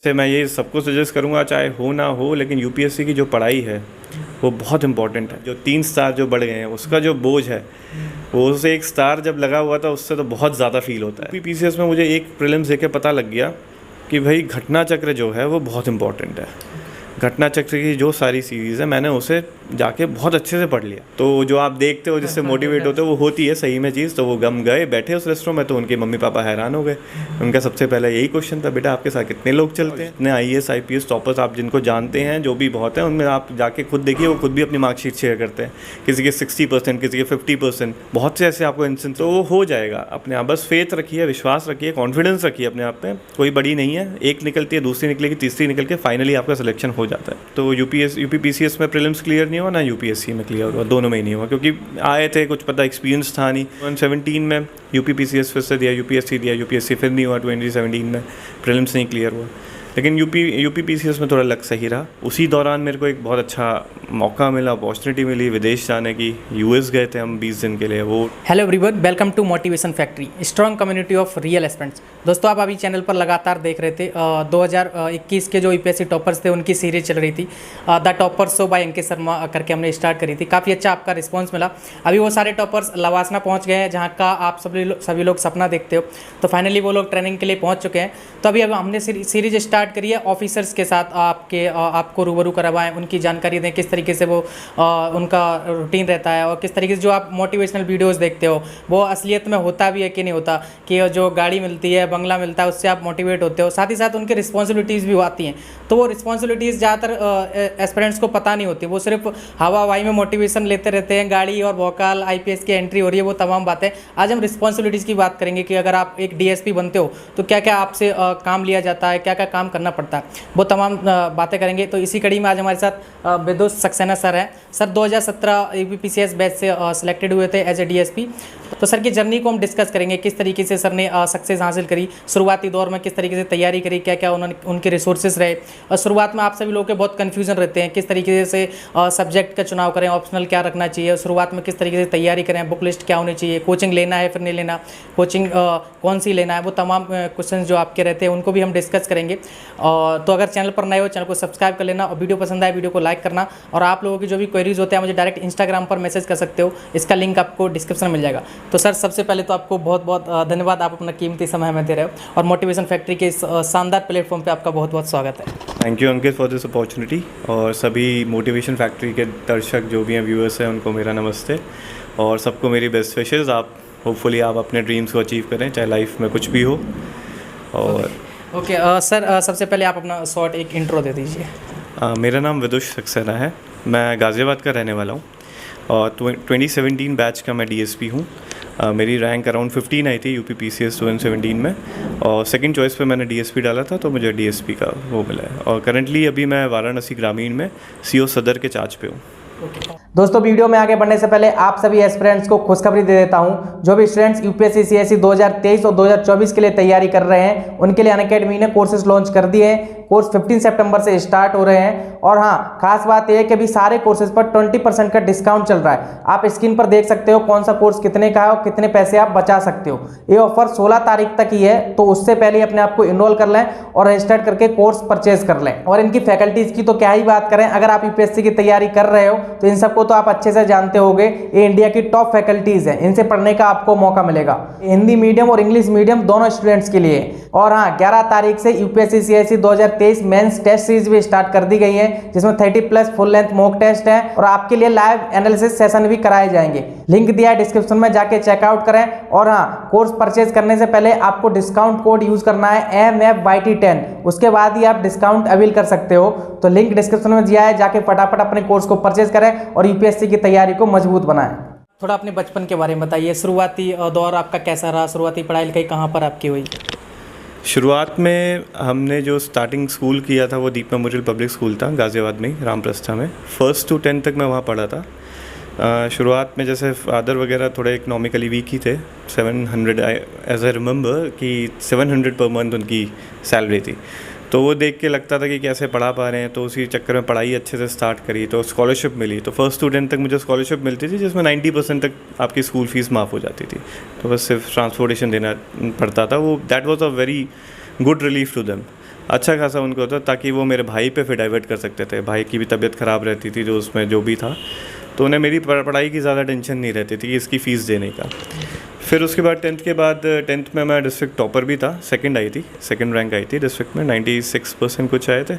से मैं ये सबको सजेस्ट करूँगा, चाहे हो ना हो, लेकिन यूपीएससी की जो पढ़ाई है वो बहुत इंपॉर्टेंट है। जो 3 स्टार जो बढ़ गए हैं उसका जो बोझ है वो उसे 1 स्टार जब लगा हुआ था उससे तो बहुत ज़्यादा फील होता है। यूपीपीसीएस में मुझे एक प्रीलिम्स देके पता लग गया कि भाई घटना चक्र जो है वो बहुत इंपॉर्टेंट है। घटना चक्र की जो सारी सीरीज़ है मैंने उसे जाके बहुत अच्छे से पढ़ लिया। तो जो आप देखते हो जिससे मोटिवेट होते हो वो होती है सही में चीज़। तो वो गम गए बैठे उस रेस्टोरेंट में, तो उनके मम्मी पापा हैरान हो गए। उनका सबसे पहले यही क्वेश्चन था, बेटा आपके साथ कितने लोग चलते हैं? इतने आईएएस आईपीएस टॉपर्स आप जिनको जानते हैं, जो भी बहुत हैं, उनमें आप जाके खुद देखिए, वो खुद भी अपनी मार्कशीट शेयर करते हैं। किसी के 60%, किसी के 50%, बहुत से ऐसे आपको इंस्टेंस। तो वो हो जाएगा अपने आप। बस फेथ रखिए, विश्वास रखिए, कॉन्फिडेंस रखिए अपने आप पे। कोई बड़ी नहीं है, एक निकलती है, दूसरी निकलेगी, तीसरी निकल के फाइनली आपका सिलेक्शन हो जाता है। तो यूपीपीसीएस में प्रीलिम्स क्लियर नहीं हुआ ना यूपीएससी में क्लियर हुआ, दोनों में ही नहीं हुआ, क्योंकि आए थे कुछ पता एक्सपीरियंस था नहीं। 2017 में यूपीपीसीएस फिर से दिया, यूपीएससी दिया, यूपीएससी फिर नहीं हुआ। 2017 में प्रीलिम्स नहीं क्लियर हुआ, लेकिन यूपीपीसीएस में थोड़ा लक सही रहा। उसी दौरान मेरे को एक बहुत अच्छा मौका मिला, अपॉर्चुनिटी मिली विदेश जाने की। यूएस गए थे हम 20 दिन के लिए। वो hello everyone, welcome to Motivation Factory, strong community of real aspirants. दोस्तों, आप अभी चैनल पर लगातार देख रहे थे 2021 के जो यूपीएससी टॉपर्स थे उनकी सीरीज चल रही थी, the topper show by Ankit Sharma करके हमने स्टार्ट करी थी। काफ़ी अच्छा आपका रिस्पॉन्स मिला। अभी वो सारे टॉपर्स लवासना पहुँच गए हैं, जहाँ का आप सभी लोग सपना देखते हो। तो फाइनली वो लोग ट्रेनिंग के लिए पहुँच चुके हैं। तो अभी हमने सीरीज स्टार्ट करी है ऑफिसर्स के साथ, आपको रूबरू करवाएं, उनकी जानकारी दें किस तरीके से वो उनका रूटीन रहता है, और किस तरीके से जो आप मोटिवेशनल वीडियोस देखते हो वो असलियत में होता भी है कि नहीं होता, कि जो गाड़ी मिलती है, बंगला मिलता है, उससे आप मोटिवेट होते हो। साथ ही साथ उनकी रिस्पॉन्सिबिलिटीज़ भी आती हैं। तो वो रिस्पॉन्सिबिलिटीज़ ज़्यादातर एस्पिरेंट्स को पता नहीं होती। वो सिर्फ हवा हवाई में मोटिवेशन लेते रहते हैं, गाड़ी और भोकाल आईपीएस की एंट्री हो रही है, वो तमाम बातें। आज हम रिस्पॉन्सिबिलिटीज़ की बात करेंगे कि अगर आप एक डीएसपी बनते हो तो क्या क्या आपसे काम लिया जाता है, क्या क्या काम करना पड़ता है, वो तमाम बातें करेंगे। तो इसी कड़ी में आज हमारे साथ विदुष सक्सेना सर हैं। सर 2017 यूपीपीसीएस बैच से सिलेक्टेड हुए थे एज ए डीएसपी। तो सर की जर्नी को हम डिस्कस करेंगे, किस तरीके से सर ने सक्सेस हासिल करी, शुरुआती दौर में किस तरीके से तैयारी करी, क्या क्या उन्होंने उनके रिसोर्सेज रहे। और शुरुआत में आप सभी लोगों के बहुत कन्फ्यूजन रहते हैं, किस तरीके से सब्जेक्ट का चुनाव करें, ऑप्शनल क्या रखना चाहिए, शुरुआत में किस तरीके से तैयारी करें, बुक लिस्ट क्या होनी चाहिए, कोचिंग लेना है फिर नहीं लेना, कोचिंग कौन सी लेना है, वो तमाम क्वेश्चन जो आपके रहते हैं उनको भी हम डिस्कस करेंगे। तो अगर चैनल पर नए हो, चैनल को सब्सक्राइब कर लेना, और वीडियो पसंद आए वीडियो को लाइक करना। और आप लोगों की जो भी क्वेरीज होते हैं मुझे डायरेक्ट इंस्टाग्राम पर मैसेज कर सकते हो, इसका लिंक आपको डिस्क्रिप्शन में मिल जाएगा। तो सर सबसे पहले तो आपको बहुत बहुत धन्यवाद, आप अपना कीमती समय हमें दे रहे हो, और मोटिवेशन फैक्ट्री के इस शानदार प्लेटफॉर्म पे आपका बहुत बहुत स्वागत है। Thank you Ankit for this opportunity. और सभी मोटिवेशन फैक्ट्री के दर्शक जो भी हैं, व्यूअर्स हैं, उनको मेरा नमस्ते, और सबको मेरी बेस्ट विशेज़। आप होपफुली आप अपने ड्रीम्स को अचीव करें, चाहे लाइफ में कुछ भी हो। और ओके सर, सबसे पहले आप अपना शॉर्ट एक इंट्रो दे दीजिए। मेरा नाम विदुष सक्सेना है, मैं गाज़ियाबाद का रहने वाला हूँ, और 2017 बैच का मैं डीएसपी हूँ। मेरी रैंक अराउंड 15 आई थी यूपीपीसीएस 2017 में, और सेकंड चॉइस पे मैंने डीएसपी डाला था, तो मुझे डीएसपी का वो मिला है। और करंटली अभी मैं वाराणसी ग्रामीण में सीओ सदर के चार्ज पे हूँ। दोस्तों, वीडियो में आगे बढ़ने से पहले आप सभी एस्पिरेंट्स को खुशखबरी दे देता हूं। जो भी स्टूडेंट्स यूपीएससी सीएससी 2023 और 2024 के लिए तैयारी कर रहे हैं, उनके लिए अनअकैडमी ने कोर्सेज लॉन्च कर दिए हैं। कोर्स 15 सितंबर से स्टार्ट हो रहे हैं। और हाँ, खास बात यह है कि अभी सारे कोर्सेज पर 20% का डिस्काउंट चल रहा है। आप स्क्रीन पर देख सकते हो कौन सा कोर्स कितने का है और कितने पैसे आप बचा सकते हो। ये ऑफर 16 तारीख तक ही है, तो उससे पहले अपने आप को इनरोल कर लें और रजिस्टर्ड करके कोर्स परचेज कर लें। और इनकी फैकल्टीज की तो क्या ही बात करें। अगर आप यूपीएससी की तैयारी कर रहे हो तो इन सबको तो आप अच्छे से जानते होंगे, ये इंडिया की टॉप फैकल्टीज हैं, इनसे पढ़ने का आपको मौका मिलेगा। हिंदी मीडियम और इंग्लिश मीडियम दोनों स्टूडेंट्स के लिए। और हाँ, 11 तारीख से UPSC CSC 2023 mains test series भी स्टार्ट कर दी गई है, जिसमें 30+ फुल लेंथ मॉक टेस्ट है, और आपके लिए लाइव एनालिसिस सेशन भी कराए जाएंगे। लिंक दिया है डिस्क्रिप्शन में, जाके चेकआउट करें। और हाँ, कोर्स परचेज करने से पहले आपको डिस्काउंट कोड यूज करना है MFYT10, उसके बाद ही आप डिस्काउंट अवेल कर सकते हो। तो लिंक डिस्क्रिप्शन में दिया है, जाके फटाफट अपने कोर्स को परचेज करें और यूपीएससी की तैयारी को मजबूत बनाएं। थोड़ा अपने बचपन के बारे में बताइए, शुरुआती दौर आपका कैसा रहा, शुरुआती पढ़ाई लिखाई कहाँ पर आपकी हुई? शुरुआत में हमने जो स्टार्टिंग स्कूल किया था वो दीप मेमोरियल पब्लिक स्कूल था गाज़ियाबाद में, रामप्रस्था में। 1st to 10th तक मैं वहाँ पढ़ा था। शुरुआत में जैसे फादर वगैरह थोड़े इकोनॉमिकली वीक ही थे। 700 एज आई रिमेंबर कि 700 पर मंथ उनकी सैलरी थी। तो वो देख के लगता था कि कैसे पढ़ा पा रहे हैं, तो उसी चक्कर में पढ़ाई अच्छे से स्टार्ट करी, तो स्कॉलरशिप मिली। तो 1st to 10th तक मुझे स्कॉलरशिप मिलती थी, जिसमें 90% तक आपकी स्कूल फीस माफ़ हो जाती थी। तो बस सिर्फ ट्रांसपोर्टेशन देना पड़ता था। वो that was a very good relief to them. अच्छा खासा उनको होता, ताकि वो मेरे भाई पे फिर डाइवर्ट कर सकते थे। भाई की भी तबीयत ख़राब रहती थी, जो उसमें जो भी था, तो उन्हें मेरी पढ़ाई की ज़्यादा टेंशन नहीं रहती थी कि इसकी फ़ीस देने का। फिर उसके बाद 10th के बाद 10th में मैं डिस्ट्रिक्ट टॉपर भी था, सेकंड आई थी, सेकंड रैंक आई थी डिस्ट्रिक्ट में, 96% कुछ आए थे।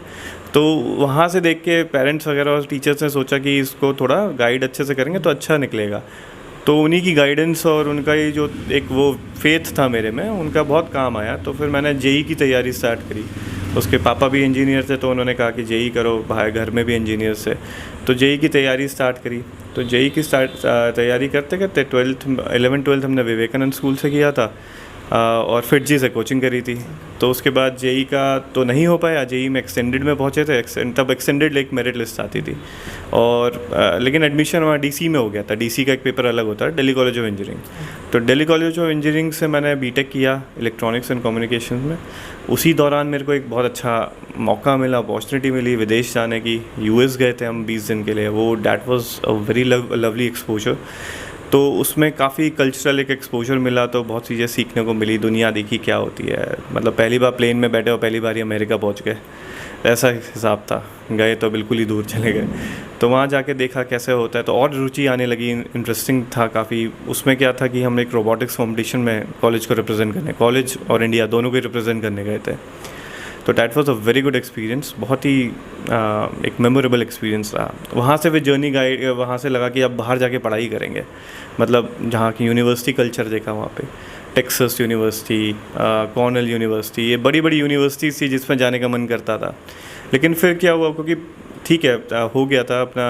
तो वहाँ से देख के पेरेंट्स वगैरह और टीचर्स ने सोचा कि इसको थोड़ा गाइड अच्छे से करेंगे तो अच्छा निकलेगा। तो उन्हीं की गाइडेंस और उनका ये जो एक वो फेथ था मेरे में, उनका बहुत काम आया। तो फिर मैंने जेई की तैयारी स्टार्ट करी। उसके पापा भी इंजीनियर थे, तो उन्होंने कहा कि जेई करो, भाई घर में भी इंजीनियर्स थे, तो जेई की तैयारी स्टार्ट करी। तो जेई की तैयारी करते करते 11th-12th हमने विवेकानंद स्कूल से किया था, और फिटजी से कोचिंग करी थी। तो उसके बाद जेई का तो नहीं हो पाया, जेई में एक्सटेंडेड में पहुँचे थे, तब एक्सटेंडेड एक मेरिट लिस्ट आती थी, और लेकिन एडमिशन वहाँ डीसी में हो गया था। डीसी का एक पेपर अलग होता है, दिल्ली कॉलेज ऑफ इंजीनियरिंग। तो दिल्ली कॉलेज ऑफ इंजीनियरिंग से मैंने बीटेक किया इलेक्ट्रॉनिक्स एंड कम्युनिकेशन में। उसी दौरान मेरे को एक बहुत अच्छा मौका मिला, अपॉर्चुनिटी मिली विदेश जाने की। यूएस गए थे हम 20 दिन के लिए, वो that was a very lovely exposure. तो उसमें काफ़ी कल्चरल एक एक्सपोजर मिला, तो बहुत चीज़ें सीखने को मिली, दुनिया देखी क्या होती है। मतलब पहली बार प्लेन में बैठे और पहली बार ही अमेरिका पहुंच गए, ऐसा हिसाब था। गए तो बिल्कुल ही दूर चले गए। तो वहाँ जाके देखा कैसे होता है, तो और रुचि आने लगी, इंटरेस्टिंग था काफ़ी। उसमें क्या था कि हम एक रोबोटिक्स कॉम्पिटिशन में कॉलेज को रिप्रेजेंट करने, कॉलेज और इंडिया दोनों को रिप्रेजेंट करने गए थे। तो that was a very good experience, बहुत ही एक मेमोरेबल एक्सपीरियंस रहा। वहाँ से फिर जर्नी गाइड, वहाँ से लगा कि अब बाहर जाके पढ़ाई करेंगे। मतलब जहाँ की यूनिवर्सिटी कल्चर देखा वहाँ पे, टेक्सास यूनिवर्सिटी, कॉर्नेल यूनिवर्सिटी, ये बड़ी बड़ी यूनिवर्सिटीज़ थी जिसमें जाने का मन करता था। लेकिन फिर क्या हुआ, क्योंकि ठीक है हो गया था अपना,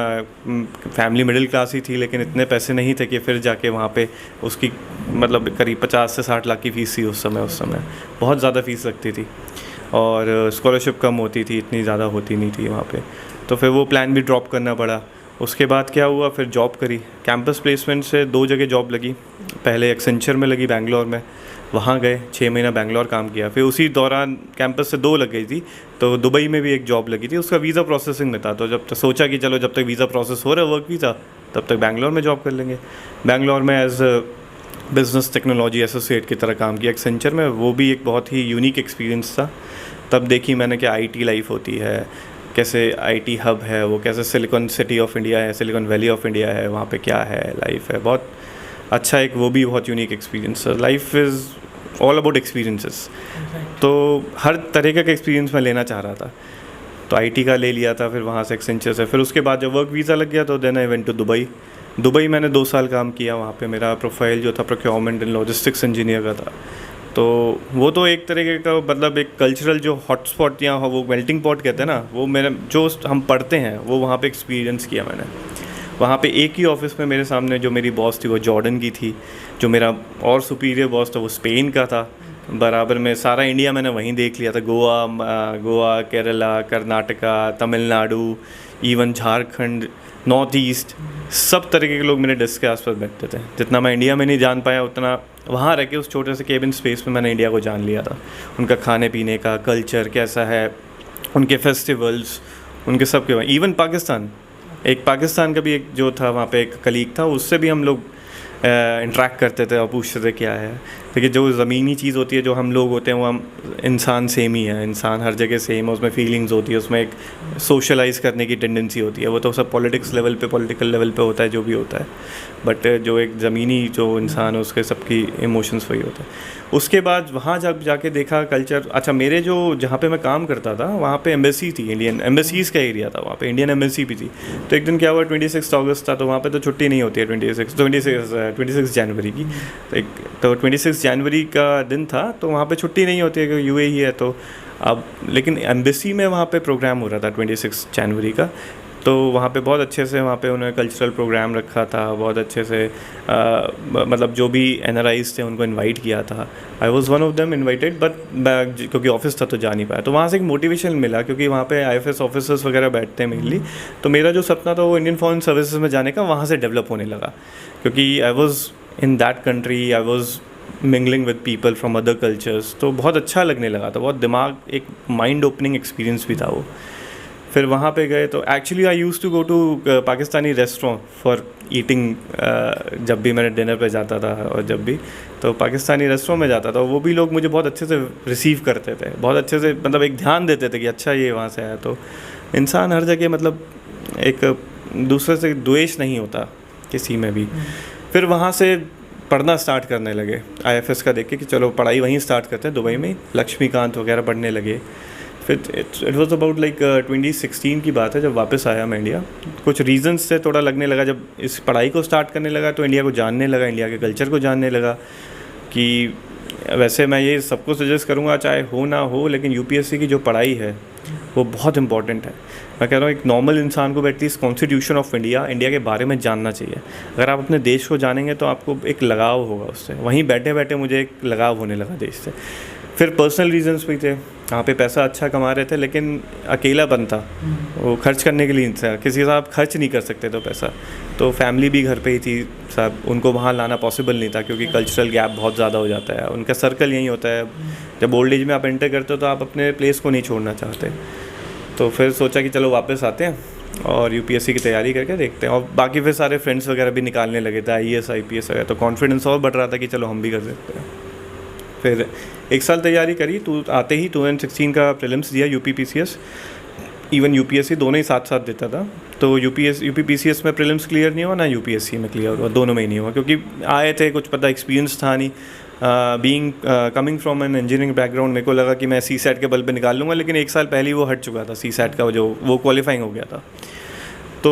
फैमिली मिडिल क्लास ही थी, लेकिन इतने पैसे नहीं थे कि फिर जाके वहाँ पे उसकी मतलब करीब 50 से 60 लाख की फ़ीस थी उस समय बहुत ज़्यादा फ़ीस लगती थी, और स्कॉलरशिप कम होती थी, इतनी ज़्यादा होती नहीं थी वहाँ पे। तो फिर वो प्लान भी ड्रॉप करना पड़ा। उसके बाद क्या हुआ, फिर जॉब करी, कैंपस प्लेसमेंट से 2 जगह जॉब लगी। पहले एक्सेंचर में लगी बैंगलोर में, वहाँ गए 6 महीना बैंगलोर काम किया। फिर उसी दौरान कैंपस से 2 लग गई थी, तो दुबई में भी एक जॉब लगी थी, उसका वीज़ा प्रोसेसिंग में था। तो जब तक सोचा कि चलो जब तक वीज़ा प्रोसेस हो रहा है वर्क वीज़ा, तब तक बैंगलोर में जॉब कर लेंगे। बैंगलोर में एज बिज़नेस टेक्नोलॉजी एसोसिएट की तरह काम किया एक्सेंचर में, वो भी एक बहुत ही यूनिक एक्सपीरियंस था। तब देखी मैंने कि आईटी लाइफ होती है, कैसे आईटी हब है वो, कैसे सिलिकॉन सिटी ऑफ इंडिया है, सिलिकॉन वैली ऑफ इंडिया है, वहाँ पे क्या है लाइफ है। बहुत अच्छा एक वो भी बहुत यूनिक एक्सपीरियंस है। Life is all about experiences. तो हर तरीके का एक्सपीरियंस मैं लेना चाह रहा था, तो आईटी का ले लिया था। फिर वहाँ से एक्सेंचर से, फिर उसके बाद जब वर्क वीज़ा लग गया तो then I went to Dubai. Dubai मैंने 2 साल काम किया। वहाँ पे मेरा प्रोफाइल जो था प्रोक्योरमेंट एंड लॉजिस्टिक्स इंजीनियर का था। तो वो तो एक तरीके का मतलब एक कल्चरल जो हॉटस्पॉट या वो मेल्टिंग पॉट कहते हैं ना, वो मेरा जो हम पढ़ते हैं वो वहाँ पे एक्सपीरियंस किया मैंने। वहाँ पे एक ही ऑफिस में मेरे सामने जो मेरी बॉस थी वो जॉर्डन की थी, जो मेरा और सुपीरियर बॉस था वो स्पेन का था। बराबर में सारा इंडिया मैंने वहीं देख लिया था, Goa, Kerala, Karnataka, Tamil Nadu, even Jharkhand, north east, सब तरीके के लोग मेरे डेस्क के आसपास बैठते थे। जितना मैं इंडिया में नहीं जान पाया, उतना वहाँ रह के उस छोटे से केबिन स्पेस में मैंने इंडिया को जान लिया था। उनका खाने पीने का कल्चर कैसा है, उनके फेस्टिवल्स, उनके सब के। इवन पाकिस्तान का भी एक जो था वहाँ पे एक कलीग था, उससे भी हम लोग इंटरेक्ट करते थे और पूछते थे क्या है। देखिए जो ज़मीनी चीज़ होती है, जो हम लोग होते हैं वो हम इंसान सेम ही है, इंसान हर जगह सेम है, उसमें फीलिंग्स होती है, उसमें एक सोशलाइज़ करने की टेंडेंसी होती है। वो तो सब पॉलिटिकल लेवल पे होता है जो भी होता है, बट जो एक ज़मीनी जो इंसान है उसके सबकी इमोशंस वही होते हैं। उसके बाद वहाँ जब जाके देखा कल्चर। अच्छा, मेरे जो जहाँ पे मैं काम करता था वहाँ पे एम्बेसी थी, इंडियन एम्बेसीज़ का एरिया था, वहाँ पे इंडियन एम्बेसी भी थी। तो एक दिन क्या हुआ, 26 अगस्त था, तो वहाँ पे तो छुट्टी नहीं होती है 26 जनवरी की। तो 26 जनवरी का दिन था, तो वहाँ पे छुट्टी नहीं होती है क्योंकि यूएई है। तो अब लेकिन एम्बेसी में वहाँ पे प्रोग्राम हो रहा था 26 जनवरी का, तो वहाँ पे बहुत अच्छे से वहाँ पे उन्होंने कल्चरल प्रोग्राम रखा था, बहुत अच्छे से मतलब जो भी एनआरआईज़ थे उनको इनवाइट किया था। I was one of them invited, but क्योंकि ऑफिस था तो जा नहीं पाया। तो वहाँ से एक मोटिवेशन मिला, क्योंकि वहाँ पे आईएफएस ऑफिसर्स वगैरह बैठते हैं मेनली। तो मेरा जो सपना था वो इंडियन फॉरेन सर्विसेज में जाने का, वहाँ से डेवलप होने लगा, क्योंकि I was in that country, I was mingling with people from other cultures. तो बहुत अच्छा लगने लगा था, बहुत दिमाग एक माइंड ओपनिंग एक्सपीरियंस भी था वो। फिर वहाँ पे गए तो actually I use to go to Pakistani restaurant for eating. जब भी मैंने डिनर पे जाता था और जब भी तो पाकिस्तानी रेस्टोरेंट में जाता था, वो भी लोग मुझे बहुत अच्छे से रिसीव करते थे, बहुत अच्छे से मतलब एक ध्यान देते थे कि अच्छा ये वहाँ से आया। तो इंसान हर जगह मतलब एक दूसरे से द्वेष नहीं होता किसी में भी। फिर वहाँ से पढ़ना स्टार्ट करने लगे IFS का देख के कि चलो पढ़ाई वहीं स्टार्ट करते हैं दुबई में, लक्ष्मीकांत वगैरह पढ़ने लगे। फिर इट वॉज अबाउट लाइक 2016 की बात है जब वापस आया मैं इंडिया। कुछ रीजंस से थोड़ा लगने लगा, जब इस पढ़ाई को स्टार्ट करने लगा तो इंडिया को जानने लगा, इंडिया के कल्चर को जानने लगा। कि वैसे मैं ये सबको सजेस्ट करूँगा चाहे हो ना हो, लेकिन UPSC की जो पढ़ाई है वो बहुत इंपॉर्टेंट है। मैं कह रहा हूँ एक नॉर्मल इंसान को एटलीस्ट कॉन्स्टिट्यूशन ऑफ इंडिया के बारे में जानना चाहिए। अगर आप अपने देश को जानेंगे तो आपको एक लगाव होगा उससे। वहीं बैठे बैठे मुझे एक लगाव होने लगा देश से। फिर पर्सनल रीजंस भी थे, वहाँ पे पैसा अच्छा कमा रहे थे लेकिन अकेलापन था, वो खर्च करने के लिए नहीं था, किसी के साथ खर्च नहीं कर सकते तो पैसा। तो फैमिली भी घर पे ही थी सब, उनको वहाँ लाना पॉसिबल नहीं था क्योंकि कल्चरल गैप बहुत ज़्यादा हो जाता है, उनका सर्कल यहीं होता है। जब ओल्ड एज में आप एंटर करते हो तो आप अपने प्लेस को नहीं छोड़ना चाहते। तो फिर सोचा कि चलो वापस आते हैं और UPSC की तैयारी करके देखते हैं। और बाकी फिर सारे फ्रेंड्स वगैरह भी निकालने लगे थे IAS IPS वगैरह, तो कॉन्फिडेंस और बढ़ रहा था कि चलो हम भी कर सकते हैं। फिर 1 साल तैयारी करी, आते ही 2016 का प्रीलिम्स दिया, UPPCS इवन UPSC दोनों ही साथ साथ देता था। तो UPPCS में प्रीलिम्स क्लियर नहीं हुआ ना UPSC में क्लियर हुआ, दोनों में ही नहीं हुआ क्योंकि आए थे, कुछ पता एक्सपीरियंस था नहीं। Being coming from an engineering background, मेरे को लगा कि मैं CSAT के बल पे निकाल लूँगा, लेकिन 1 साल पहले ही वो हट चुका था CSAT का, जो वो क्वालिफाइंग हो गया था। तो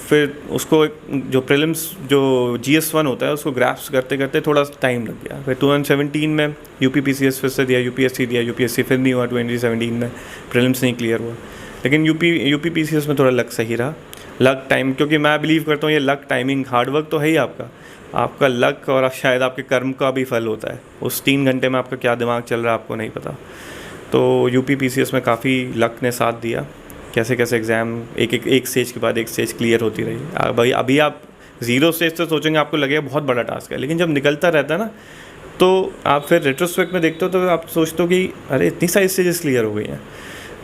फिर उसको जो प्रीलिम्स जो GS1 होता है उसको ग्राफ्स करते करते थोड़ा टाइम लग गया। फिर 2017 में UPPCS फिर से दिया, UPSC दिया, UPSC फिर नहीं हुआ, 2017 में प्रीलिम्स नहीं क्लियर हुआ। लेकिन UPPCS में थोड़ा लक सही रहा, लक टाइम, क्योंकि मैं बिलीव करता हूँ ये लक टाइमिंग हार्डवर्क तो है ही आपका लक और शायद आपके कर्म का भी फल होता है। उस 3 घंटे में आपका क्या दिमाग चल रहा है आपको नहीं पता। तो UPPCS में काफ़ी लक ने साथ दिया, कैसे कैसे एग्ज़ाम एक स्टेज के बाद एक स्टेज क्लियर होती रही। भाई अभी आप 0 स्टेज से सोचेंगे आपको लगेगा बहुत बड़ा टास्क है, लेकिन जब निकलता रहता है ना तो आप फिर रेट्रोस्पेक्ट में देखते हो तो आप सोचते हो कि अरे इतनी सारी स्टेजेस क्लियर हो गई हैं।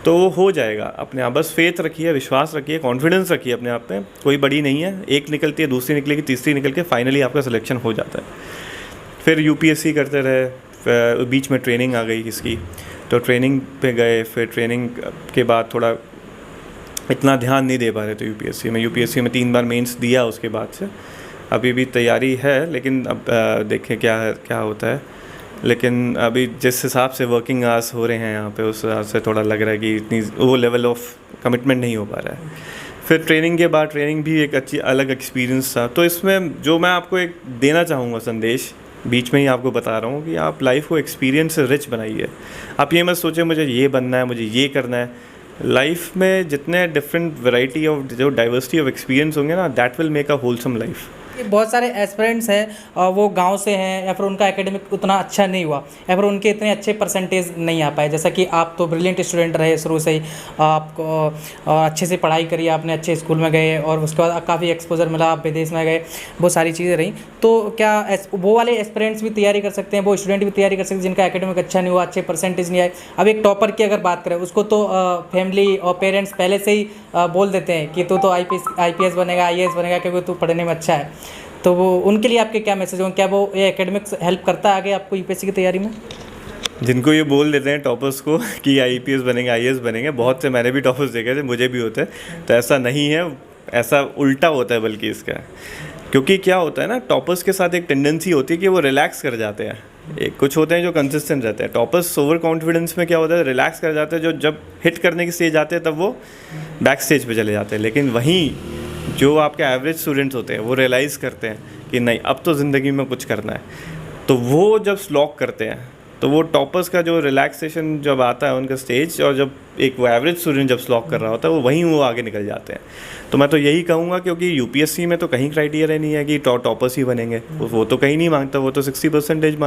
तो वो हो जाएगा अपने आप, बस फेथ रखिए, विश्वास रखिए, कॉन्फिडेंस रखिए अपने आप पे। कोई बड़ी नहीं है, एक निकलती है, दूसरी निकलेगी, तीसरी निकल के फाइनली आपका सिलेक्शन हो जाता है। फिर UPSC करते रहे, बीच में ट्रेनिंग आ गई इसकी, तो ट्रेनिंग पे गए। फिर ट्रेनिंग के बाद थोड़ा इतना ध्यान नहीं दे पा रहे थे UPSC में 3 बार मेंस दिया उसके बाद से। अभी भी तैयारी है लेकिन अब देखें क्या होता है। लेकिन अभी जिस हिसाब से वर्किंग आवर्स हो रहे हैं यहाँ पे, उस हिसाब से थोड़ा लग रहा है कि इतनी वो लेवल ऑफ कमिटमेंट नहीं हो पा रहा है। फिर ट्रेनिंग के बाद, ट्रेनिंग भी एक अच्छी अलग एक्सपीरियंस था। तो इसमें जो मैं आपको एक देना चाहूँगा संदेश, बीच में ही आपको बता रहा हूँ कि आप लाइफ को एक्सपीरियंस से रिच बनाइए। आप ये मत सोचें मुझे ये बनना है, मुझे ये करना है। लाइफ में जितने डिफरेंट वैरायटी ऑफ जो डाइवर्सिटी ऑफ एक्सपीरियंस होंगे ना, that will make a wholesome life. बहुत सारे एस्पिरेंट्स हैं वो गांव से हैं या फिर उनका एकेडमिक उतना अच्छा नहीं हुआ या फिर उनके इतने अच्छे परसेंटेज नहीं आ पाए। जैसा कि आप तो ब्रिलियंट स्टूडेंट रहे शुरू से ही, आपको अच्छे से पढ़ाई करी, आपने अच्छे स्कूल में गए और उसके बाद काफ़ी एक्सपोजर मिला, आप विदेश में गए, बहुत सारी चीज़ें रहीं। तो क्या वो वाले एस्पिरेंट्स भी तैयारी कर सकते हैं, वो स्टूडेंट भी तैयारी कर सकते हैं जिनका एकेडमिक अच्छा नहीं हुआ, अच्छे परसेंटेज नहीं आए? अब एक टॉपर की अगर बात करें, उसको तो फैमिली और पेरेंट्स पहले से ही बोल देते हैं कि तू तो IPS बनेगा, IAS बनेगा क्योंकि तू पढ़ने में अच्छा है। तो वो उनके लिए आपके क्या मैसेज होंगे? क्या वो ये एकेडमिक्स हेल्प करता है आगे आपको UPSC की तैयारी में? जिनको ये बोल देते हैं टॉपर्स को कि IPS बनेंगे, IAS बनेंगे, बहुत से मैंने भी टॉपर्स देखे थे, मुझे भी होते हैं। तो ऐसा नहीं है, ऐसा उल्टा होता है बल्कि इसका। क्योंकि क्या होता है ना, टॉपर्स के साथ एक टेंडेंसी होती है कि वो रिलैक्स कर जाते हैं। एक कुछ होते हैं जो कंसिस्टेंट रहते हैं। टॉपर्स ओवर कॉन्फिडेंस में क्या होता है, रिलैक्स कर जाते हैं, जो जब हिट करने की स्टेज आते हैं तब वो बैक स्टेज पे चले जाते हैं। लेकिन वहीं जो आपके एवरेज स्टूडेंट्स होते हैं वो रियलाइज़ करते हैं कि नहीं अब तो ज़िंदगी में कुछ करना है, तो वो जब स्लॉक करते हैं तो वो टॉपर्स का जो रिलैक्सेशन जब आता है उनका स्टेज, और जब एक वो एवरेज स्टूडेंट जब स्लॉक कर रहा होता है वो वहीं वो आगे निकल जाते हैं। तो मैं तो यही कहूँगा, क्योंकि UPSC में तो कहीं क्राइटेरिया नहीं है कि टॉपर्स ही बनेंगे, वो तो कहीं नहीं मांगता, वो तो 60%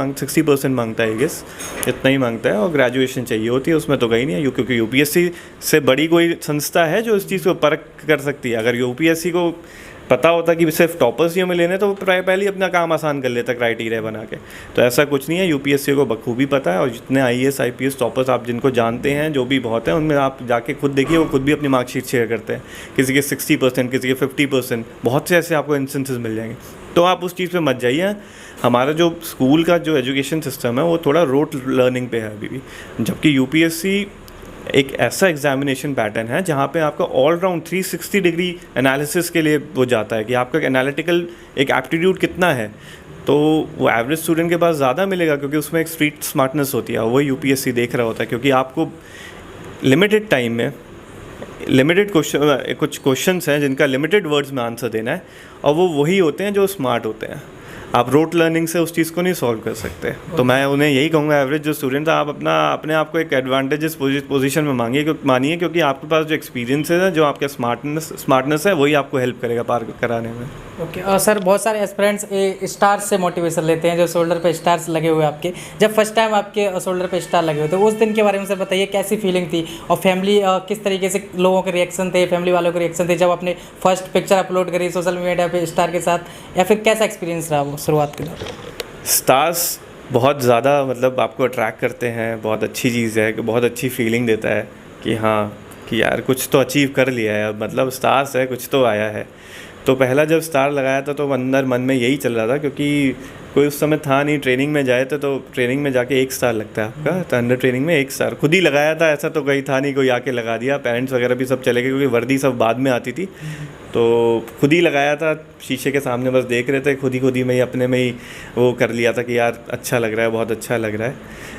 मांगता है, गेस इतना ही मांगता है, और ग्रेजुएशन चाहिए होती है, उसमें तो कहीं नहीं है। क्योंकि UPSC से बड़ी कोई संस्था है जो इस चीज़ को परख कर सकती है। अगर UPSC को पता होता कि सिर्फ टॉपर्स ही हमें लेने, तो वो पहले ही अपना काम आसान कर लेता क्राइटेरिया बना के। तो ऐसा कुछ नहीं है, यूपीएससी को बखूबी पता है। और जितने आईएएस आईपीएस टॉपर्स आप जिनको जानते हैं, जो भी बहुत हैं, उनमें आप जाके खुद देखिए, वो खुद भी अपनी मार्कशीट शेयर करते हैं। किसी के 60%, किसी के 50%, बहुत से ऐसे आपको इंस्टेंसेस मिल जाएंगे। तो आप उस चीज़ पे मत जाइए। हमारा जो स्कूल का जो एजुकेशन सिस्टम है वो थोड़ा रोट लर्निंग पे है अभी भी, जबकि यूपीएससी एक ऐसा एग्जामिनेशन पैटर्न है जहाँ पे आपका ऑल राउंड 360 डिग्री एनालिसिस के लिए वो जाता है कि आपका एनालिटिकल एक एप्टीट्यूड कितना है। तो वो एवरेज स्टूडेंट के पास ज़्यादा मिलेगा, क्योंकि उसमें एक स्ट्रीट स्मार्टनेस होती है, वो यूपीएससी देख रहा होता है। क्योंकि आपको लिमिटेड टाइम में लिमिटेड कुछ क्वेश्चंस हैं जिनका लिमिटेड वर्ड्स में आंसर देना है, और वो वही होते हैं जो स्मार्ट होते हैं। आप रोट लर्निंग से उस चीज़ को नहीं सॉल्व कर सकते। तो मैं उन्हें यही कहूँगा, एवरेज जो स्टूडेंट है, आप अपने आप को एक एडवांटेजेस पोजीशन में मानिए, क्योंकि आपके पास जो एक्सपीरियंस है, जो आपका स्मार्टनेस है, वही आपको हेल्प करेगा पार कराने में। ओके सर, बहुत सारे एस्पिरेंट्स स्टार्स से मोटिवेशन लेते हैं, जो शोल्डर पे स्टार्स लगे हुए आपके। जब फर्स्ट टाइम आपके शोल्डर पे स्टार लगे हुए तो उस दिन के बारे में सर बताइए, कैसी फीलिंग थी, और फैमिली किस तरीके से लोगों के रिएक्शन थे, फैमिली वालों के रिएक्शन थे जब आपने फर्स्ट पिक्चर अपलोड करी सोशल मीडिया पे स्टार के साथ, या फिर कैसा एक्सपीरियंस रहा वो शुरुआत के दौरान? स्टार्स बहुत ज़्यादा मतलब आपको अट्रैक्ट करते हैं, बहुत अच्छी चीज़ है, बहुत अच्छी फीलिंग देता है कि हाँ कि यार कुछ तो अचीव कर लिया है, अब मतलब स्टार्स है, कुछ तो आया है। तो पहला जब स्टार लगाया था तो अंदर मन में यही चल रहा था, क्योंकि कोई उस समय था नहीं। ट्रेनिंग में जाए थे तो ट्रेनिंग में जाके 1 स्टार लगता है आपका, तो अंडर ट्रेनिंग में 1 स्टार खुद ही लगाया था। ऐसा तो कहीं था नहीं कोई आके लगा दिया, पेरेंट्स वगैरह भी सब चले गए क्योंकि वर्दी सब बाद में आती थी। तो खुद ही लगाया था, शीशे के सामने बस देख रहे थे, खुद ही में ही अपने में ही वो कर लिया था कि यार अच्छा लग रहा है, बहुत अच्छा लग रहा है।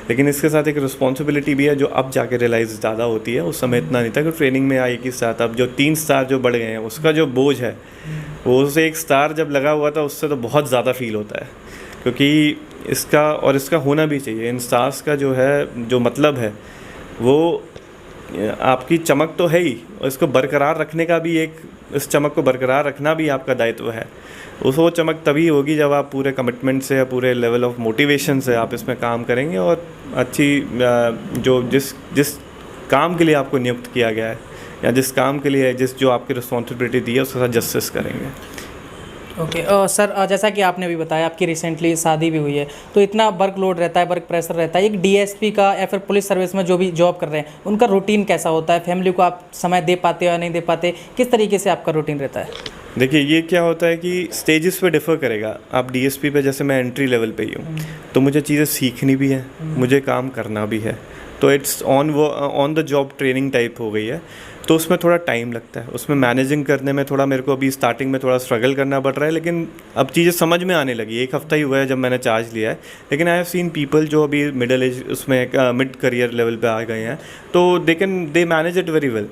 लेकिन इसके साथ एक रिस्पॉन्सिबिलिटी भी है जो अब जाके रियलाइज़ ज़्यादा होती है, उस समय इतना नहीं था कि ट्रेनिंग में आई के साथ। अब जो 3 स्टार जो बढ़ गए हैं, उसका जो बोझ है, वो उसे 1 स्टार जब लगा हुआ था उससे तो बहुत ज़्यादा फील होता है। क्योंकि इसका होना भी चाहिए। इन स्टार्स का जो है, जो मतलब है, वो आपकी चमक तो है ही, और इसको बरकरार रखने का भी इस चमक को बरकरार रखना भी आपका दायित्व है। वो चमक तभी होगी जब आप पूरे कमिटमेंट से या पूरे लेवल ऑफ मोटिवेशन से आप इसमें काम करेंगे, और अच्छी जो जिस काम के लिए आपको नियुक्त किया गया है, या जिस काम के लिए जो आपकी रिस्पॉन्सिबिलिटी दी है, उसके साथ जस्टिस करेंगे। ओके सर, जैसा कि आपने अभी बताया आपकी रिसेंटली शादी भी हुई है, तो इतना वर्कलोड रहता है, वर्क प्रेशर रहता है। एक डीएसपी का या फिर पुलिस सर्विस में जो भी जॉब कर रहे हैं, उनका रूटीन कैसा होता है? फैमिली को आप समय दे पाते हो या नहीं दे पाते? किस तरीके से आपका रूटीन रहता है? देखिए, ये क्या होता है कि स्टेजेस पे डिफ़र करेगा। आप डीएसपी पे, जैसे मैं एंट्री लेवल पे ही हूँ, तो मुझे चीज़ें सीखनी भी है, मुझे काम करना भी है। तो it's on the job training type हो गई है, तो उसमें थोड़ा टाइम लगता है। उसमें मैनेजिंग करने में थोड़ा मेरे को अभी स्टार्टिंग में थोड़ा स्ट्रगल करना पड़ रहा है, लेकिन अब चीज़ें समझ में आने लगी। 1 हफ़्ता ही हुआ है जब मैंने चार्ज लिया है, लेकिन आई हैव सीन पीपल जो अभी मिडिल एज उसमें मिड करियर लेवल पे आ गए हैं, तो they manage it very well.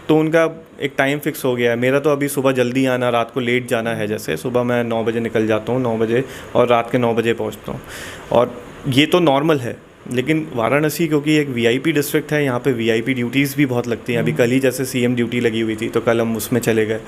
तो उनका एक टाइम फिक्स हो गया है। मेरा तो अभी सुबह जल्दी आना, रात को लेट जाना है। जैसे सुबह मैं 9 बजे निकल जाता हूँ, 9 बजे, और रात के 9 बजे पहुँचता हूँ, और ये तो नॉर्मल है। लेकिन वाराणसी क्योंकि एक वीआईपी डिस्ट्रिक्ट है, यहाँ पे वीआईपी ड्यूटीज़ भी बहुत लगती हैं। अभी कल ही जैसे सीएम ड्यूटी लगी हुई थी, तो कल हम उसमें चले गए।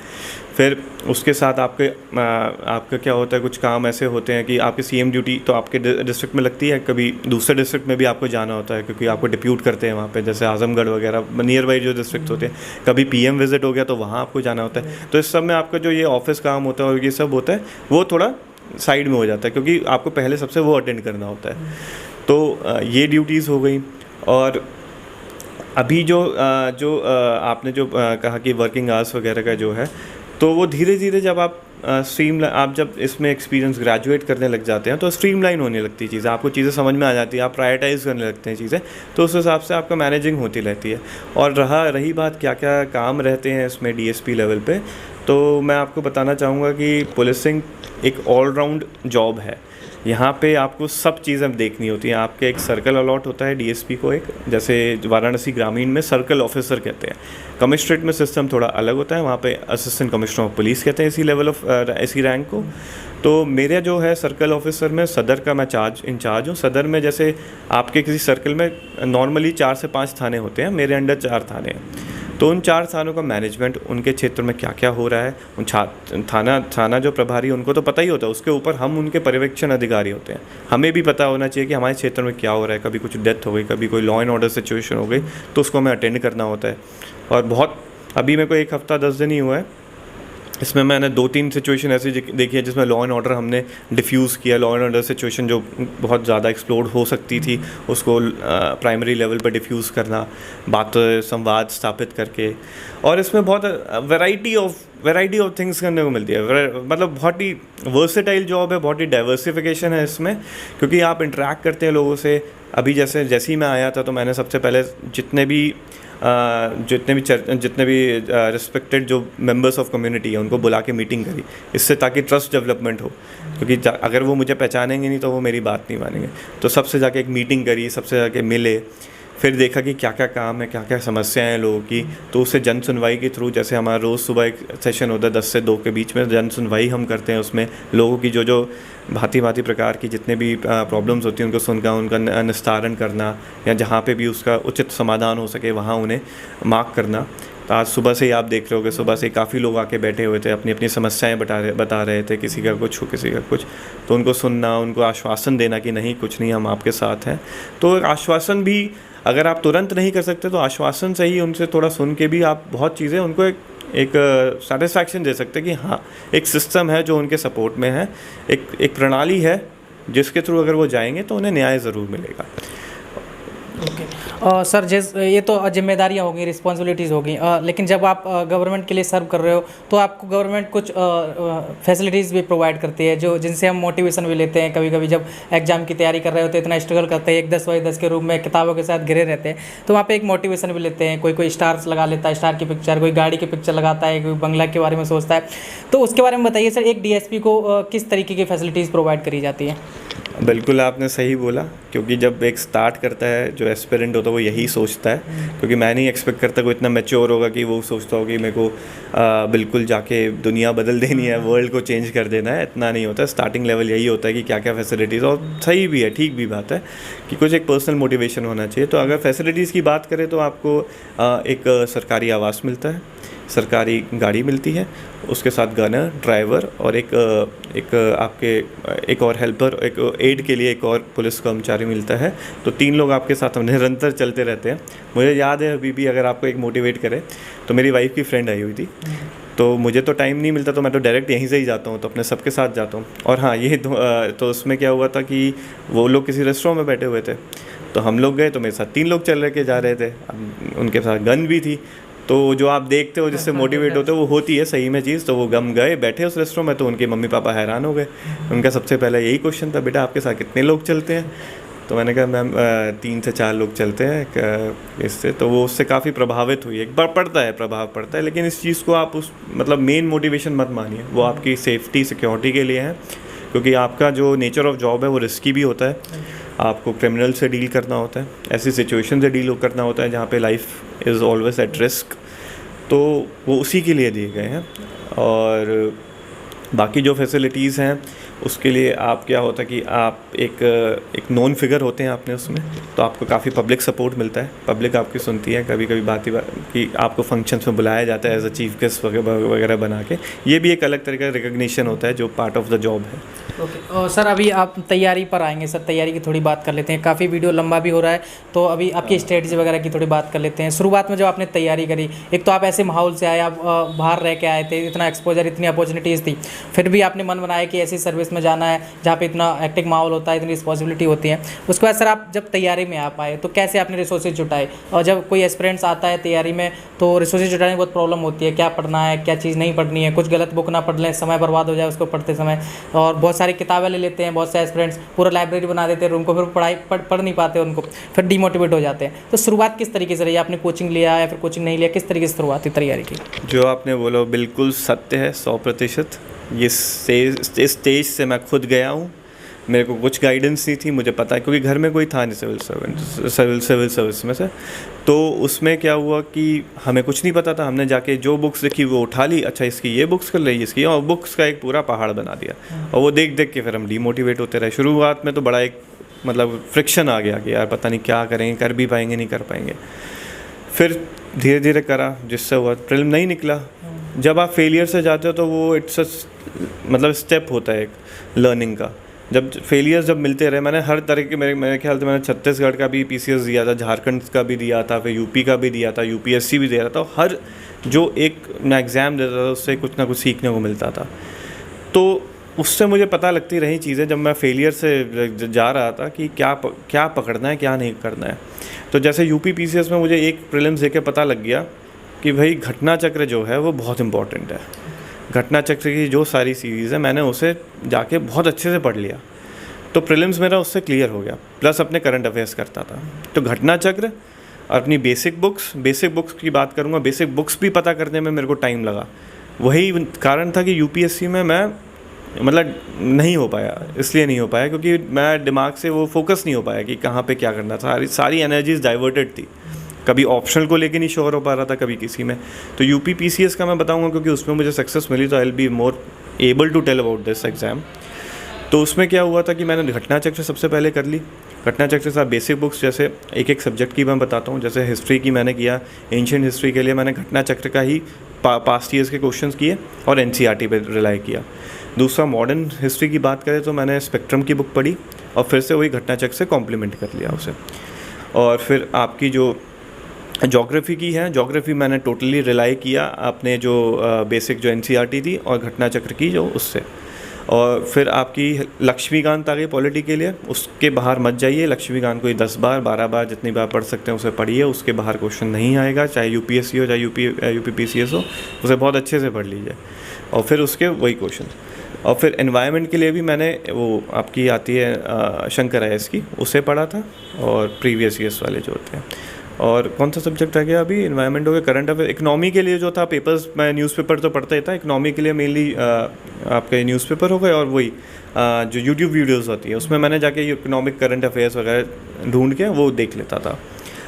फिर उसके साथ आपका क्या होता है, कुछ काम ऐसे होते हैं कि आपके सीएम ड्यूटी तो आपके डिस्ट्रिक्ट में लगती है, कभी दूसरे डिस्ट्रिक्ट में भी आपको जाना होता है, क्योंकि आपको डिप्यूट करते हैं वहाँ पे, जैसे आजमगढ़ वगैरह नियर बाई जो डिस्ट्रिक्ट होते हैं। कभी पीएम विजिट हो गया तो वहाँ आपको जाना होता है। तो इस सब में आपका जो ये ऑफिस काम होता है और ये सब होता है, वो थोड़ा साइड में हो जाता है, क्योंकि आपको पहले सबसे वो अटेंड करना होता है। तो ये ड्यूटीज़ हो गई। और अभी जो आपने जो कहा कि वर्किंग आवर्स वगैरह का जो है, तो वो धीरे धीरे जब आप जब इसमें एक्सपीरियंस ग्रेजुएट करने लग जाते हैं, तो स्ट्रीमलाइन होने लगती है चीज़ें, आपको चीज़ें समझ में आ जाती है, आप प्रायोरिटाइज़ करने लगते हैं चीज़ें, तो उस हिसाब से आपका मैनेजिंग होती रहती है। और रही बात क्या क्या काम रहते हैं इसमें डीएसपी लेवल पे, तो मैं आपको बताना चाहूँगा कि पुलिसिंग एक ऑलराउंड जॉब है। यहाँ पे आपको सब चीज़ें देखनी होती हैं। आपके एक सर्कल अलॉट होता है डीएसपी को, एक जैसे वाराणसी ग्रामीण में सर्कल ऑफिसर कहते हैं। कमिश्नरेट में सिस्टम थोड़ा अलग होता है, वहाँ पे असिस्टेंट कमिश्नर ऑफ पुलिस कहते हैं इसी लेवल ऑफ इसी रैंक को। तो मेरा जो है सर्कल ऑफिसर में सदर का मैं इंचार्ज हूँ। सदर में जैसे आपके किसी सर्कल में नॉर्मली 4 से 5 थाने होते हैं, मेरे अंडर 4 थाने हैं। तो उन 4 थानों का मैनेजमेंट, उनके क्षेत्र में क्या क्या हो रहा है, उन थाना जो प्रभारी, उनको तो पता ही होता है। उसके ऊपर हम उनके पर्यवेक्षण अधिकारी होते हैं। हमें भी पता होना चाहिए कि हमारे क्षेत्र में क्या हो रहा है। कभी कुछ डेथ हो गई, कभी कोई लॉ एंड ऑर्डर सिचुएशन हो गई, तो उसको हमें अटेंड करना होता है। और बहुत अभी मेरे को 1 हफ़्ता 10 दिन ही हुआ है, इसमें मैंने 2-3 सिचुएशन ऐसी देखी है जिसमें लॉ एंड ऑर्डर हमने डिफ्यूज़ किया। लॉ एंड ऑर्डर सिचुएशन जो बहुत ज़्यादा एक्सप्लोड हो सकती थी, उसको प्राइमरी लेवल पर डिफ्यूज़ करना, बात संवाद स्थापित करके। और इसमें बहुत वैरायटी ऑफ थिंग्स करने को मिलती है। मतलब बहुत ही वर्सेटाइल जॉब है, बहुत ही डाइवर्सिफिकेशन है इसमें, क्योंकि आप इंटरेक्ट करते हैं लोगों से। अभी जैसे ही मैं आया था तो मैंने सबसे पहले जितने भी रिस्पेक्टेड जो मेंबर्स ऑफ कम्युनिटी है उनको बुला के मीटिंग करी, इससे ताकि ट्रस्ट डेवलपमेंट हो, क्योंकि अगर वो मुझे पहचानेंगे नहीं तो वो मेरी बात नहीं मानेंगे। तो सबसे जाके एक मीटिंग करी, सबसे जाके मिले, फिर देखा कि क्या क्या काम है, क्या क्या समस्याएं हैं लोगों की। तो उससे जन सुनवाई के थ्रू, जैसे हमारा रोज़ सुबह एक सेशन होता है 10 से 2 के बीच में, जन सुनवाई हम करते हैं। उसमें लोगों की जो भांति प्रकार की जितने भी प्रॉब्लम्स होती हैं उनको सुनकर उनका निस्तारण करना, या जहाँ पे भी उसका उचित समाधान हो सके वहाँ उन्हें मार्क करना। तो आज सुबह से ही आप देख रहे होगे, सुबह से काफ़ी लोग आके बैठे हुए थे, अपनी अपनी समस्याएं बता रहे थे, किसी का कुछ। तो उनको सुनना, उनको आश्वासन देना कि नहीं कुछ नहीं, हम आपके साथ हैं। तो आश्वासन भी अगर आप तुरंत नहीं कर सकते तो आश्वासन से ही उनसे थोड़ा सुन के भी आप बहुत चीज़ें उनको एक सेटिस्फैक्शन दे सकते हैं कि हाँ, एक सिस्टम है जो उनके सपोर्ट में है, एक प्रणाली है जिसके थ्रू अगर वो जाएंगे तो उन्हें न्याय ज़रूर मिलेगा। ओके सर, ये तो जिम्मेदारियाँ होगी, रिस्पॉन्सिबिलिटीज़ होगी, लेकिन जब आप गवर्नमेंट के लिए सर्व कर रहे हो तो आपको गवर्नमेंट कुछ फैसिलिटीज़ भी प्रोवाइड करती है, जो जिनसे हम मोटिवेशन भी लेते हैं। कभी कभी जब एग्जाम की तैयारी कर रहे होते हैं, इतना स्ट्रगल करते हैं, 10x10 के रूप में किताबों के साथ घिरे रहते हैं, तो वहाँ पे एक मोटिवेशन भी लेते हैं। कोई स्टार्स लगा लेता है, स्टार की पिक्चर, कोई गाड़ी की पिक्चर लगाता है, कोई बंगला के बारे में सोचता है। तो उसके बारे में बताइए सर, एक DSP को किस तरीके की फैसिलिटीज़ प्रोवाइड करी जाती है? बिल्कुल आपने सही बोला, क्योंकि जब एक स्टार्ट करता है जो एस्पिरेंट होता है वो यही सोचता है, क्योंकि मैं नहीं एक्सपेक्ट करता कोई इतना मैच्योर होगा कि वो सोचता हो कि मेरे को बिल्कुल जाके दुनिया बदल देनी है, वर्ल्ड को चेंज कर देना है। इतना नहीं होता। स्टार्टिंग लेवल यही होता है कि क्या क्या फैसिलिटीज़, और सही भी है, ठीक भी बात है कि कुछ एक पर्सनल मोटिवेशन होना चाहिए। तो अगर फैसिलिटीज़ की बात करें तो आपको एक सरकारी आवास मिलता है, सरकारी गाड़ी मिलती है, उसके साथ गनर, ड्राइवर और एक और हेल्पर, एक एड के लिए एक और पुलिस कर्मचारी मिलता है। तो 3 लोग आपके साथ निरंतर चलते रहते हैं। मुझे याद है अभी भी, अगर आपको एक मोटिवेट करे तो मेरी वाइफ की फ्रेंड आई हुई थी, तो मुझे तो टाइम नहीं मिलता, तो मैं तो डायरेक्ट यहीं से ही जाता हूँ, तो अपने सबके साथ जाता हूँ। और हाँ, ये तो उसमें क्या हुआ था कि वो लोग किसी रेस्टोरेंट में बैठे हुए थे, तो हम लोग गए, तो मेरे साथ 3 लोग चल के जा रहे थे, उनके साथ गन भी थी। तो जो आप देखते हो जिससे मोटिवेट होते हो वो होती है सही में चीज़। तो वो गम गए, बैठे उस रेस्टोरेंट में, तो उनके मम्मी पापा हैरान हो गए। उनका सबसे पहले यही क्वेश्चन था, बेटा आपके साथ कितने लोग चलते हैं? तो मैंने कहा मैम 3 से 4 लोग चलते हैं इससे। तो वो उससे काफ़ी प्रभावित हुई। एक बार प्रभाव पड़ता है, लेकिन इस चीज़ को आप मतलब मेन मोटिवेशन मत मानिए। वो आपकी सेफ्टी सिक्योरिटी के लिए है, क्योंकि आपका जो नेचर ऑफ जॉब है वो रिस्की भी होता है। आपको क्रिमिनल से डील करना होता है, ऐसी सिचुएशन से डील करना होता है जहाँ पे life is always at risk. तो वो उसी के लिए दिए गए हैं। और बाकी जो फैसिलिटीज़ हैं उसके लिए आप क्या होता है कि आप एक नॉन फिगर होते हैं आपने उसमें, तो आपको काफ़ी पब्लिक सपोर्ट मिलता है। पब्लिक आपकी सुनती है, कभी कभी बात कि आपको फंक्शंस में बुलाया जाता है एज अ चीफ गेस्ट वगैरह बना के। ये भी एक अलग तरह का रिकग्निशन होता है जो पार्ट ऑफ द जॉब है। ओके सर, अभी आप तैयारी पर आएंगे सर, तैयारी की थोड़ी बात कर लेते हैं। काफ़ी वीडियो लंबा भी हो रहा है, तो अभी आपकी स्ट्रेटजी वगैरह की थोड़ी बात कर लेते हैं। शुरुआत में जब आपने तैयारी करी, एक तो आप ऐसे माहौल से आए, आप बाहर रह के आए थे, इतना एक्सपोजर, इतनी अपॉर्चुनिटीज़ थी, फिर भी आपने मन बनाया कि ऐसी सर्विस में जाना है जहाँ पे इतना एक्टिव माहौल होता है, इतनी रिस्पॉन्सिबिलिटी होती है। उसके बाद सर आप जब तैयारी में आप आए तो कैसे आपने रिसोर्सेज जुटाए? और जब कोई एस्पिरेंट्स आता है तैयारी में तो रिसोर्सेज जुटाने में बहुत प्रॉब्लम होती है, क्या पढ़ना है, क्या चीज़ नहीं पढ़नी है, कुछ गलत बुक ना पढ़ लें, समय बर्बाद हो जाए उसको पढ़ते समय, और बहुत सारी किताबें ले लेते हैं बहुत से एस्पिरेंट्स, पूरा लाइब्रेरी बना देते हैं रूम को, फिर पढ़ नहीं पाते उनको, फिर डीमोटिवेट हो जाते हैं। तो शुरुआत किस तरीके से रही? आपने कोचिंग लिया या फिर कोचिंग नहीं लिया? किस तरीके से शुरुआत थी तैयारी की? जो आपने बोला बिल्कुल सत्य है, 100%। ये स्टेज से मैं खुद गया हूँ। मेरे को कुछ गाइडेंस नहीं थी, मुझे पता है, क्योंकि घर में कोई था नहीं सिविल सर्विस में से। तो उसमें क्या हुआ कि हमें कुछ नहीं पता था। हमने जाके जो बुक्स देखी वो उठा ली, अच्छा इसकी ये बुक्स कर ली, इसकी, और बुक्स का एक पूरा पहाड़ बना दिया। और वो देख देख के फिर हम डीमोटिवेट होते रहे। शुरुआत में तो बड़ा एक मतलब फ्रिक्शन आ गया कि यार पता नहीं क्या करेंगे, कर भी पाएंगे नहीं कर पाएंगे। फिर धीरे धीरे करा, जिससे हुआ प्रीलिम नहीं निकला। जब आप फेलियर से जाते हो तो वो इट्स मतलब स्टेप होता है एक लर्निंग का, जब फेलियर्स जब मिलते रहे, मैंने हर तरह के, मेरे ख्याल से मैंने छत्तीसगढ़ का भी पीसीएस दिया था, झारखंड का भी दिया था, फिर यूपी का भी दिया था, यूपीएससी भी दे रहा था। हर जो एक मैं एग्ज़ाम देता था उससे कुछ ना कुछ सीखने को मिलता था। तो उससे मुझे पता लगती रही चीज़ें जब मैं फेलियर से जा रहा था कि क्या पकड़ना है, क्या नहीं करना है। तो जैसे यूपी पीसीएस में मुझे एक प्रीलिम्स देके पता लग गया कि भाई घटना चक्र जो है वो बहुत इंपॉर्टेंट है। घटना चक्र की जो सारी सीरीज़ है मैंने उसे जाके बहुत अच्छे से पढ़ लिया, तो प्रीलिम्स मेरा उससे क्लियर हो गया। प्लस अपने करंट अफेयर्स करता था। तो घटना चक्र, अपनी बेसिक बुक्स की बात करूँगा, बेसिक बुक्स भी पता करने में मेरे को टाइम लगा। वही कारण था कि यूपीएससी में मैं मतलब नहीं हो पाया, इसलिए नहीं हो पाया क्योंकि मैं दिमाग से वो फोकस नहीं हो पाया कि कहाँ पे क्या करना था। सारी एनर्जीज डाइवर्टेड थी, कभी ऑप्शनल को लेके नहीं श्योर हो पा रहा था, कभी किसी में। तो यूपी पीसीएस का मैं बताऊंगा क्योंकि उसमें मुझे सक्सेस मिली, तो I will be more able to tell about this exam. तो उसमें क्या हुआ था कि मैंने घटना चक्र सबसे पहले कर ली। घटना चक्र के साथ बेसिक बुक्स, जैसे एक सब्जेक्ट की मैं बताता हूँ। जैसे हिस्ट्री की मैंने किया, एंशिएंट हिस्ट्री के लिए मैंने घटना चक्र का ही पास्ट ईयर्स के क्वेश्चंस किए और एनसीईआरटी पे रिलाई किया। दूसरा, मॉडर्न हिस्ट्री की बात करें तो मैंने स्पेक्ट्रम की बुक पढ़ी और फिर से वही घटना चक्र से कॉम्प्लीमेंट कर लिया उसे। और फिर आपकी जो ज्योग्राफी की है, ज्योग्राफी मैंने टोटली रिलाई किया अपने जो बेसिक जो एनसीईआरटी थी और घटना चक्र की जो उससे। और फिर आपकी लक्ष्मीकांत आ गई पॉलिटी के लिए, उसके बाहर मत जाइए। लक्ष्मीकांत को 10 बार 12 बार जितनी बार पढ़ सकते हैं उसे पढ़िए, उसके बाहर क्वेश्चन नहीं आएगा, चाहे यूपीएससी हो चाहे यूपी पीसीएस हो, उसे बहुत अच्छे से पढ़ लीजिए। और फिर उसके वही क्वेश्चन। और फिर एनवायरनमेंट के लिए भी मैंने वो आपकी आती है शंकर आईएएस की, उसे पढ़ा था, और प्रीवियस ईयर्स वाले जो होते हैं। और कौन सा सब्जेक्ट आ गया अभी, एनवायरनमेंट हो गया। करंट अफेयर, इकनॉमी के लिए जो था पेपर्स, मैं न्यूज़पेपर तो पढ़ता ही था। इकनॉमी के लिए मेनली आपके न्यूज़पेपर हो गए, और वही जो यूट्यूब वीडियोस होती है उसमें मैंने जाके इकोनॉमिक करंट अफेयर्स वगैरह ढूंढ के वो देख लेता था।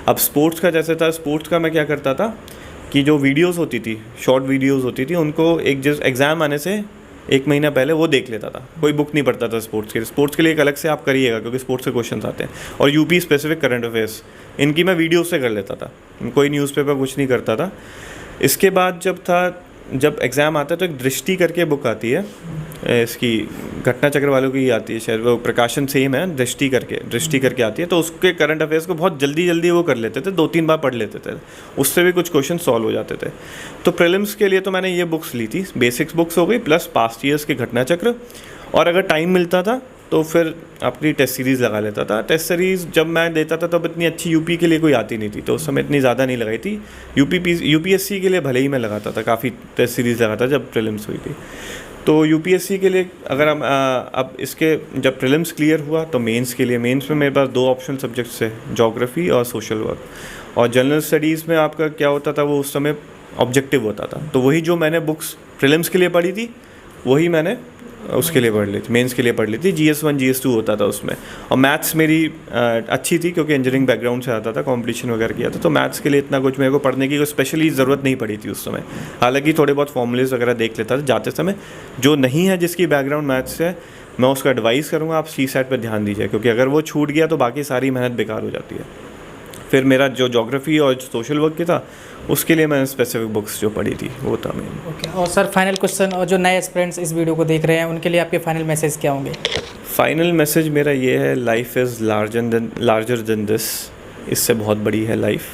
अब स्पोर्ट्स का जैसे था, स्पोर्ट्स का मैं क्या करता था कि जो वीडियोज़ होती थी, शॉर्ट वीडियोज़ होती थी, उनको जिस एग्ज़ाम आने से 1 महीना पहले वो देख लेता था। कोई बुक नहीं पढ़ता था स्पोर्ट्स के लिए एक अलग से आप करिएगा क्योंकि स्पोर्ट्स के क्वेश्चन आते हैं। और यूपी स्पेसिफिक करंट अफेयर्स इनकी मैं वीडियो से कर लेता था, कोई न्यूज़पेपर कुछ नहीं करता था। इसके बाद जब एग्ज़ाम आता है तो एक दृष्टि करके बुक आती है, इसकी घटना चक्र वालों की आती है शायद, वो प्रकाशन सेम है, दृष्टि करके आती है। तो उसके करंट अफेयर्स को बहुत जल्दी वो कर लेते थे, 2-3 बार पढ़ लेते थे, उससे भी कुछ क्वेश्चन सॉल्व हो जाते थे। तो प्रीलिम्स के लिए तो मैंने ये बुक्स ली थी, बेसिक्स बुक्स हो गई प्लस पास्ट ईयर्स के घटना चक्र। और अगर टाइम मिलता था तो फिर अपनी टेस्ट सीरीज़ लगा लेता था। टेस्ट सीरीज़ जब मैं देता था तब इतनी अच्छी यूपी के लिए कोई आती नहीं थी, तो उस समय इतनी ज़्यादा नहीं लगाई थी। यूपीएससी के लिए भले ही मैं लगाता था, काफ़ी टेस्ट सीरीज़ लगाता जब प्रीलिम्स हुई थी। तो यूपीएससी के लिए अगर हम अब इसके जब प्रीलिम्स क्लियर हुआ तो मेंस के लिए, मेंस में मेरे पास 2 ऑप्शनल सब्जेक्ट्स है, ज्योग्राफी और सोशल वर्क। और जनरल स्टडीज़ में आपका क्या होता था, वो उस समय ऑब्जेक्टिव होता था। तो वही जो मैंने बुक्स प्रीलिम्स के लिए पढ़ी थी वही मैंने उसके लिए पढ़ ली थी, मेंस के लिए पढ़ ली थी। GS1 GS2 होता था उसमें। और मैथ्स मेरी अच्छी थी क्योंकि इंजीनियरिंग बैकग्राउंड से आता था, कंपटीशन वगैरह किया था, तो मैथ्स के लिए इतना कुछ मेरे को पढ़ने की कोई स्पेशली ज़रूरत नहीं पड़ी थी उस समय। हालांकि थोड़े बहुत फॉर्मूलेज वगैरह देख लेता था जाते समय। जो नहीं है जिसकी बैकग्राउंड मैथ्स है, मैं उसका एडवाइस करूँगा आप CSAT पर ध्यान दीजिए, क्योंकि अगर वो छूट गया तो बाकी सारी मेहनत बेकार हो जाती है। फिर मेरा जो ज्योग्राफी और सोशल वर्क की था उसके लिए मैंने स्पेसिफिक बुक्स जो पढ़ी थी वो था मेन। ओके। और सर फाइनल क्वेश्चन, और जो नए एस्पिरेंट्स इस वीडियो को देख रहे हैं उनके लिए आपके फाइनल मैसेज क्या होंगे? फाइनल मैसेज मेरा ये है, life is larger than this. इससे बहुत बड़ी है लाइफ।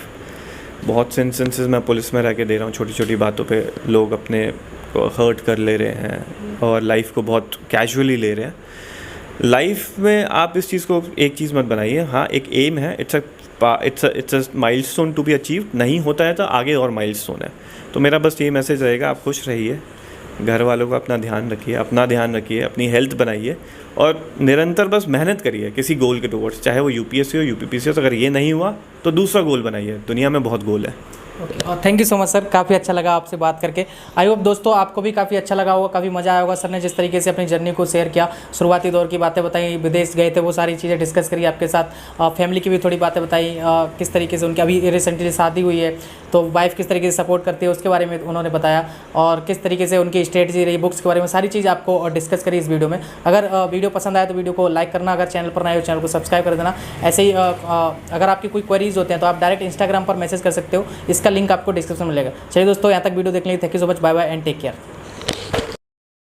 बहुत से इंस्टेंसेस मैं पुलिस में रह के दे रहा हूँ, छोटी छोटी बातों पे लोग अपने को हर्ट कर ले रहे हैं और लाइफ को बहुत कैजुअली ले रहे हैं। लाइफ में आप इस चीज़ को एक चीज़ मत बनाइए। हाँ, एक एम है, it's a milestone to be achieved. नहीं होता है तो आगे और माइलस्टोन है। तो मेरा बस ये मैसेज रहेगा, आप खुश रहिए, घर वालों का अपना ध्यान रखिए, अपनी हेल्थ बनाइए और निरंतर बस मेहनत करिए किसी गोल के टुवर्ड्स, चाहे वो यूपीएससी हो, यूपीपीसी हो। अगर ये नहीं हुआ तो दूसरा गोल बनाइए, दुनिया में बहुत गोल है। ओके, और thank you so much sir, काफ़ी अच्छा लगा आपसे बात करके। आई होप दोस्तों आपको भी काफ़ी अच्छा लगा होगा, काफ़ी मज़ा आया होगा। सर ने जिस तरीके से अपनी जर्नी को शेयर किया, शुरुआती दौर की बातें बताई, विदेश गए थे वो सारी चीज़ें डिस्कस करी आपके साथ, फैमिली की भी थोड़ी बातें बताई, किस तरीके से उनकी अभी रिसेंटली शादी हुई है तो वाइफ किस तरीके से सपोर्ट करती है उसके बारे में उन्होंने बताया, और किस तरीके से उनकी स्ट्रेटजी रही बुक्स के बारे में, सारी चीज़ आपको डिस्कस करी इस वीडियो में। अगर वीडियो पसंद आए तो वीडियो को लाइक करना, अगर चैनल पर नए हो चैनल को सब्सक्राइब कर देना। ऐसे ही अगर आपकी कोई क्वेरीज होते हैं तो आप डायरेक्ट इंस्टाग्राम पर मैसेज कर सकते हो, इसका लिंक आपको डिस्क्रिप्शन में मिलेगा। चलिए दोस्तों, यहाँ तक वीडियो देखने के लिए thank you so much, bye bye and take care.